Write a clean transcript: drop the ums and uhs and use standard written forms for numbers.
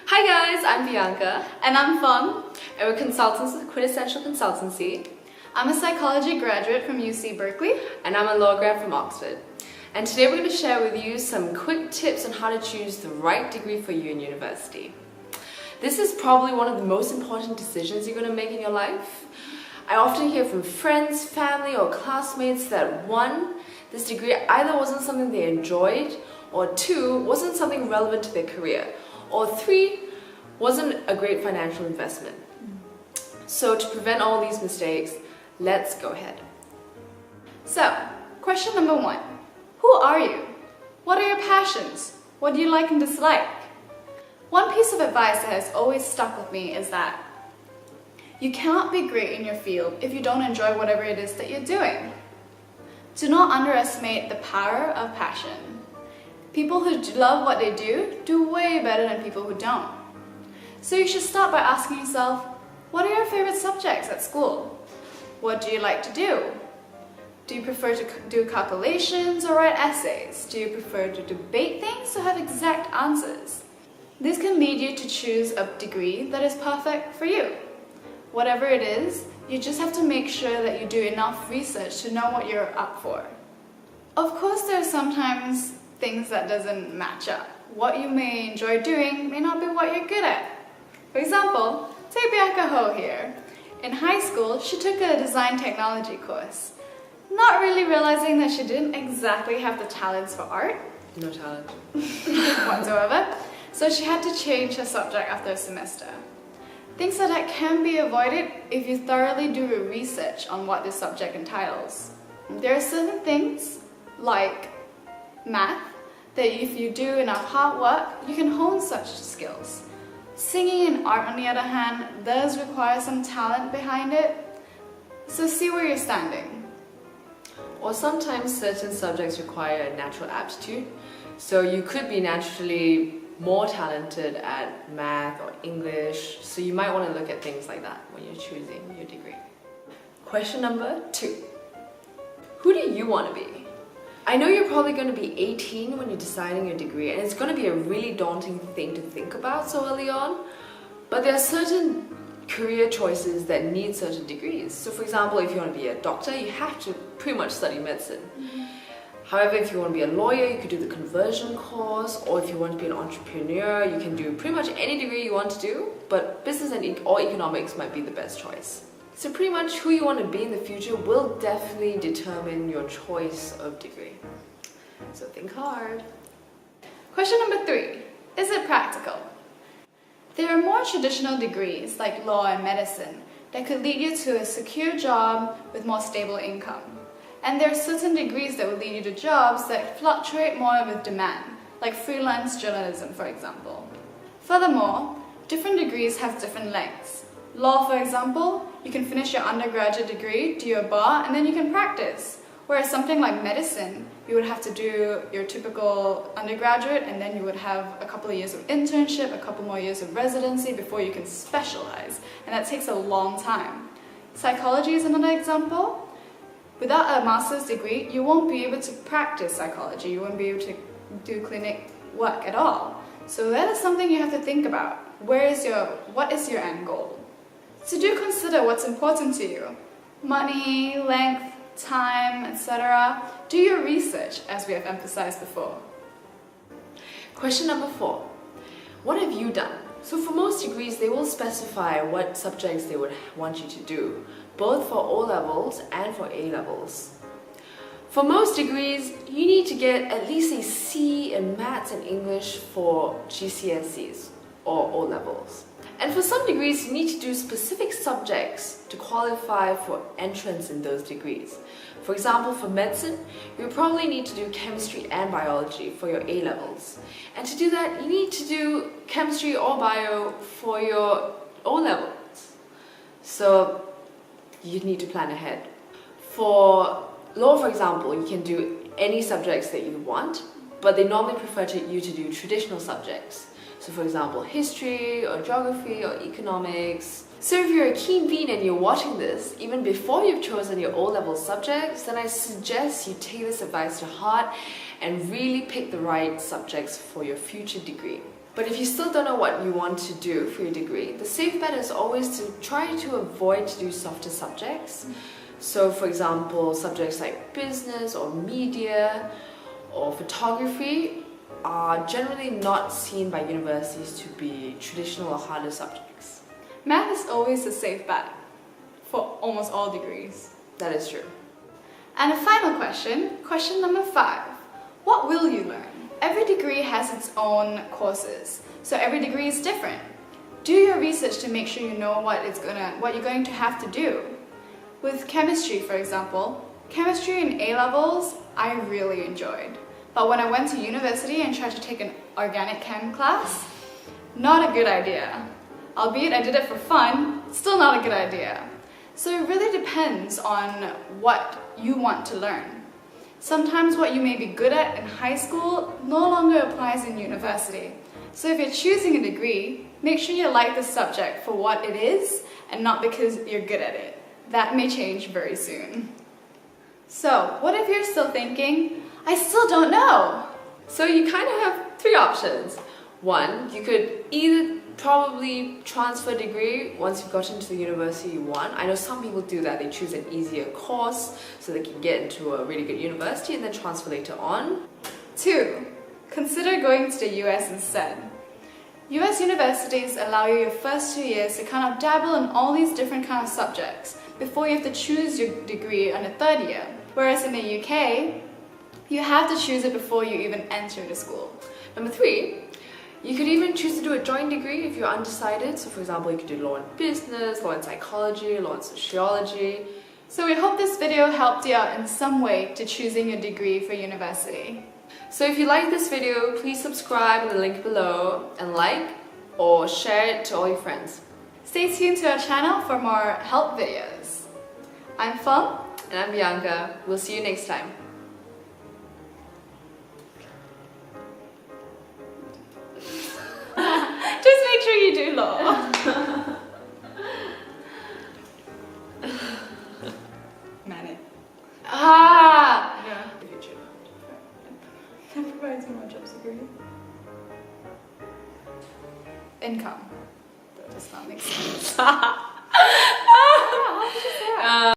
Hi guys, I'm Bianca. And I'm Fung. And we're consultants with Quintessential Consultancy. I'm a psychology graduate from UC Berkeley. And I'm a law grad from Oxford. And today we're going to share with you some quick tips on how to choose the right degree for you in university. This is probably one of the most important decisions you're going to make in your life. I often hear from friends, family, or classmates that 1, this degree either wasn't something they enjoyed, or 2, wasn't something relevant to their career, or 3, wasn't a great financial investment. So to prevent all these mistakes, let's go ahead. So, question number 1. Who are you? What are your passions? What do you like and dislike? One piece of advice that has always stuck with me is that you cannot be great in your field if you don't enjoy whatever it is that you're doing. Do not underestimate the power of passion. People who love what they do way better than people who don't. So you should start by asking yourself, what are your favorite subjects at school? What do you like to do? Do you prefer to do calculations or write essays? Do you prefer to debate things or have exact answers? This can lead you to choose a degree that is perfect for you. Whatever it is, you just have to make sure that you do enough research to know what you're up for. Of course, there are sometimes things that doesn't match up. What you may enjoy doing may not be what you're good at. For example, take Bianca Ho here. In high school, she took a design technology course, not really realizing that she didn't exactly have the talents for art. No talent. Whatsoever. So she had to change her subject after a semester. Things like that can be avoided if you thoroughly do your research on what this subject entitles. There are certain things, like math, that if you do enough hard work, you can hone such skills. Singing and art, on the other hand, does require some talent behind it, so see where you're standing. Or sometimes certain subjects require a natural aptitude, so you could be naturally more talented at math or English, so you might want to look at things like that when you're choosing your degree. Question number 2. Who do you want to be? I know you're probably going to be 18 when you're deciding your degree, and it's going to be a really daunting thing to think about so early on, but there are certain career choices that need certain degrees. So for example, if you want to be a doctor, you have to pretty much study medicine. However, if you want to be a lawyer, you could do the conversion course, or if you want to be an entrepreneur, you can do pretty much any degree you want to do, but business or economics might be the best choice. So pretty much who you want to be in the future will definitely determine your choice of degree. So think hard. Question number 3. Is it practical? There are more traditional degrees like law and medicine that could lead you to a secure job with more stable income. And there are certain degrees that will lead you to jobs that fluctuate more with demand, like freelance journalism, for example. Furthermore, different degrees have different lengths. Law, for example, you can finish your undergraduate degree, do your bar, and then you can practice. Whereas something like medicine, you would have to do your typical undergraduate, and then you would have a couple of years of internship, a couple more years of residency before you can specialize, and that takes a long time. Psychology is another example. Without a master's degree, you won't be able to practice psychology, you won't be able to do clinic work at all. So that is something you have to think about. What is your end goal? So do consider what's important to you. Money, length, time, etc. Do your research, as we have emphasized before. Question number 4. What have you done? So for most degrees, they will specify what subjects they would want you to do, both for O-levels and for A-levels. For most degrees, you need to get at least a C in Maths and English for GCSEs or O-levels. And for some degrees, you need to do specific subjects to qualify for entrance in those degrees. For example, for medicine, you probably need to do chemistry and biology for your A-levels. And to do that, you need to do chemistry or bio for your O-levels. So you need to plan ahead. For law, for example, you can do any subjects that you want, but they normally prefer you to do traditional subjects. So for example, history or geography or economics. So if you're a keen bean and you're watching this, even before you've chosen your O-level subjects, then I suggest you take this advice to heart and really pick the right subjects for your future degree. But if you still don't know what you want to do for your degree, the safe bet is always to try to avoid to do softer subjects. So for example, subjects like business or media or photography are generally not seen by universities to be traditional or harder subjects. Math is always a safe bet for almost all degrees. That is true. And a final question, question number 5. What will you learn? Every degree has its own courses, so every degree is different. Do your research to make sure you know what you're going to have to do. With chemistry, for example, chemistry in A-levels I really enjoyed. But when I went to university and tried to take an organic chem class, not a good idea. Albeit I did it for fun, still not a good idea. So it really depends on what you want to learn. Sometimes what you may be good at in high school no longer applies in university. So if you're choosing a degree, make sure you like the subject for what it is and not because you're good at it. That may change very soon. So, what if you're still thinking, I still don't know? So you kind of have 3 options. 1, you could either probably transfer degree once you've gotten to the university you want. I know some people do that. They choose an easier course so they can get into a really good university and then transfer later on. 2, consider going to the US instead. US universities allow you your first 2 years to kind of dabble in all these different kind of subjects before you have to choose your degree on the 3rd year. Whereas in the UK, you have to choose it before you even enter the school. Number 3, you could even choose to do a joint degree if you're undecided. So for example, you could do law in business, law in psychology, law in sociology. So we hope this video helped you out in some way to choosing your degree for university. So if you like this video, please subscribe in the link below and like or share it to all your friends. Stay tuned to our channel for more help videos. I'm Feng. And I'm Bianca. We'll see you next time. Just make sure you do law. Manage. Yeah. Can provide so much job security. Income. That does not make sense.